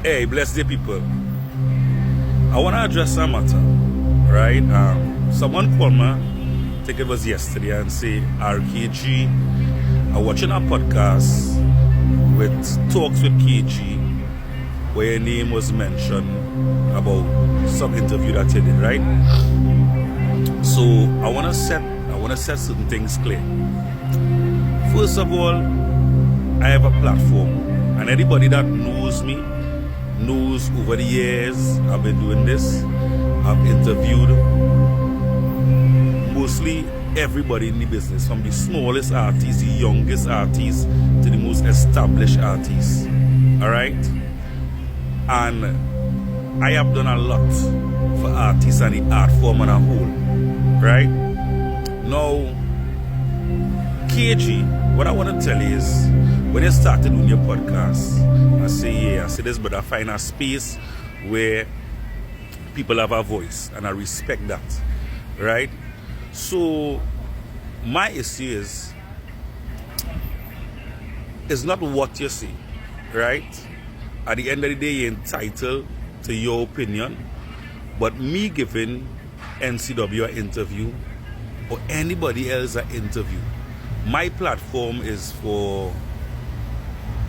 Hey, bless the people. I want to address a matter, right? Someone called me, I think it was yesterday, and say, RKG, I'm watching a podcast with Talks with KG, where your name was mentioned about some interview that you did, right? So I want to set certain things clear. First of all, I have a platform, and anybody that knows me knows over the years I've been doing this. I've interviewed mostly everybody in the business, from the smallest artists, the youngest artists, to the most established artists. Alright? And I have done a lot for artists and the art form on a whole. Right? Now, KG, what I want to tell you is, when you started doing your podcast, I say this, but I find a space where people have a voice, and I respect that, right? So my issue is, it's not what you say, right? At the end of the day, you're entitled to your opinion, but me giving NCW an interview or anybody else an interview, my platform is for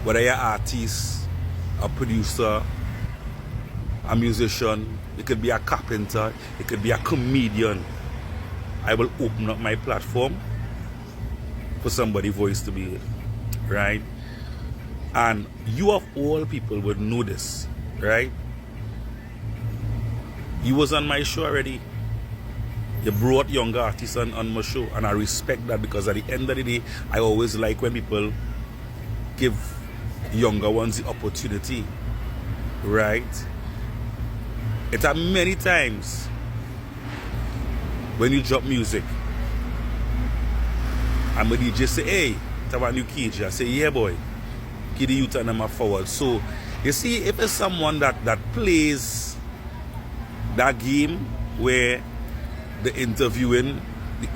whether you're an artist, a producer, a musician, it could be a carpenter, it could be a comedian. I will open up my platform for somebody's voice to be heard, right? And you of all people would know this, right? You was on my show already. You brought younger artists on my show, and I respect that, because at the end of the day, I always like when people give younger ones the opportunity, right? It are many times when you drop music and the DJ say, hey, have a new KG. I say, yeah boy, give the youth and them forward. So you see, if it's someone that plays that game where the interviewing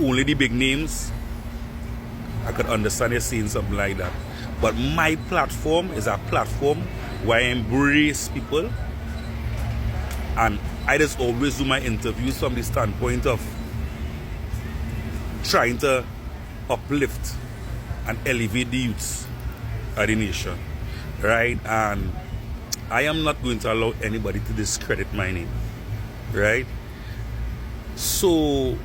only the big names, I could understand you saying something like that. But my platform is a platform where I embrace people, and I just always do my interviews from the standpoint of trying to uplift and elevate the youths of the nation, right? And I am not going to allow anybody to discredit my name, right? So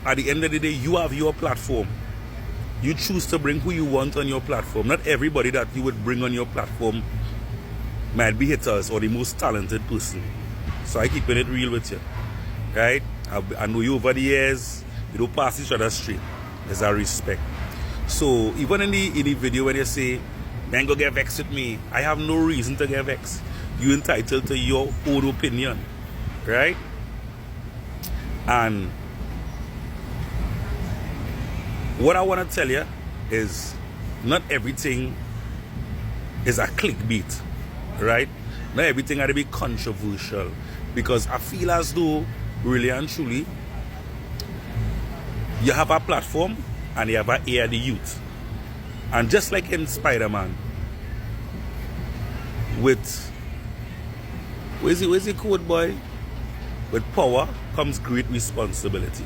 at the end of the day, you have your platform. You choose to bring who you want on your platform. Not everybody that you would bring on your platform might be haters or the most talented person. So I keep it real with you, right? I know you over the years. You don't pass each other straight. There's a respect. So even in the video when you say, man, go get vexed with me, I have no reason to get vexed. You're entitled to your own opinion, right? And what I want to tell you is, not everything is a clickbait, right? Not everything has to be controversial, because I feel as though, really and truly, you have a platform and you have an ear the youth. And just like in Spider-Man, with, where's the code boy? With power comes great responsibility.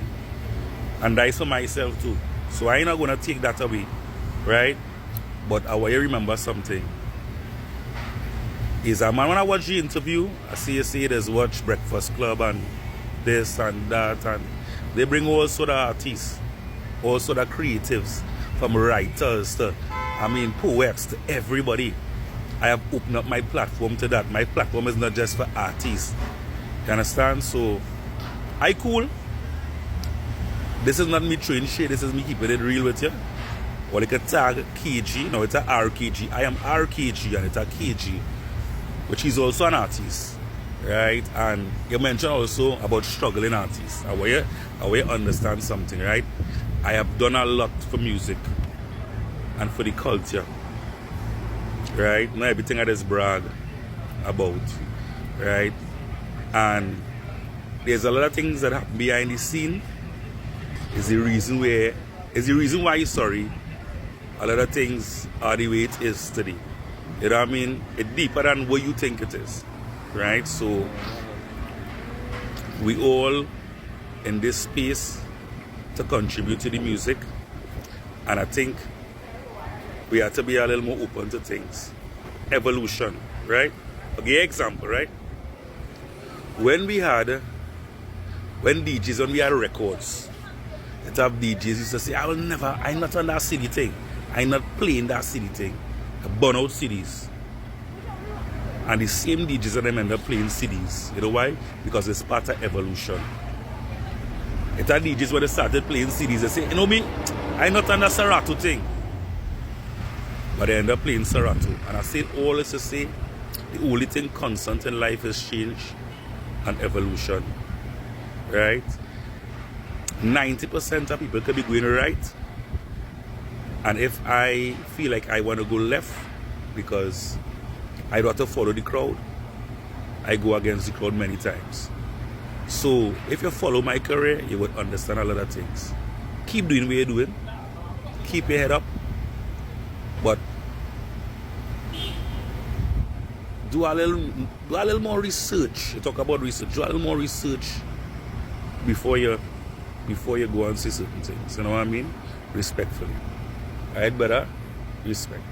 And that's for myself too. So I'm not going to take that away, right? But I want you to remember something. Is a man, when I watch the interview, I see you say there's watch Breakfast Club and this and that, and they bring all sort of artists, all sort of creatives, from writers to, poets, to everybody. I have opened up my platform to that. My platform is not just for artists. You understand? So, I cool. This is not me throwing shade, this is me keeping it real with you. Or like a tag KG, no, it's a RKG. I am RKG and it's a KG, which is also an artist, right? And you mentioned also about struggling artists. I want you understand something, right? I have done a lot for music and for the culture, right? Not everything I just brag about, right? And there's a lot of things that happen behind the scene. Is the reason why, sorry, a lot of things are the way it is today. You know what I mean? It's deeper than what you think it is. Right? So we all in this space to contribute to the music. And I think we have to be a little more open to things. Evolution, right? I'll give you an example, right? When we had records, it have DJs used to say, I'm not on that CD thing. I'm not playing that CD thing. I burn out CDs. And the same DJs and them end up playing CDs. You know why? Because it's part of evolution. It had DJs when they started playing CDs, they say, you know me, I'm not on that Serato thing. But they end up playing Serato. And I say all this to say, the only thing constant in life is change and evolution. Right? 90% of people could be going right. And if I feel like I want to go left because I don't have to follow the crowd, I go against the crowd many times. So if you follow my career, you would understand a lot of things. Keep doing what you're doing. Keep your head up. But do a little more research. You talk about research. Do a little more research before you go and say certain things. You know what I mean? Respectfully. Alright, brother? Respect.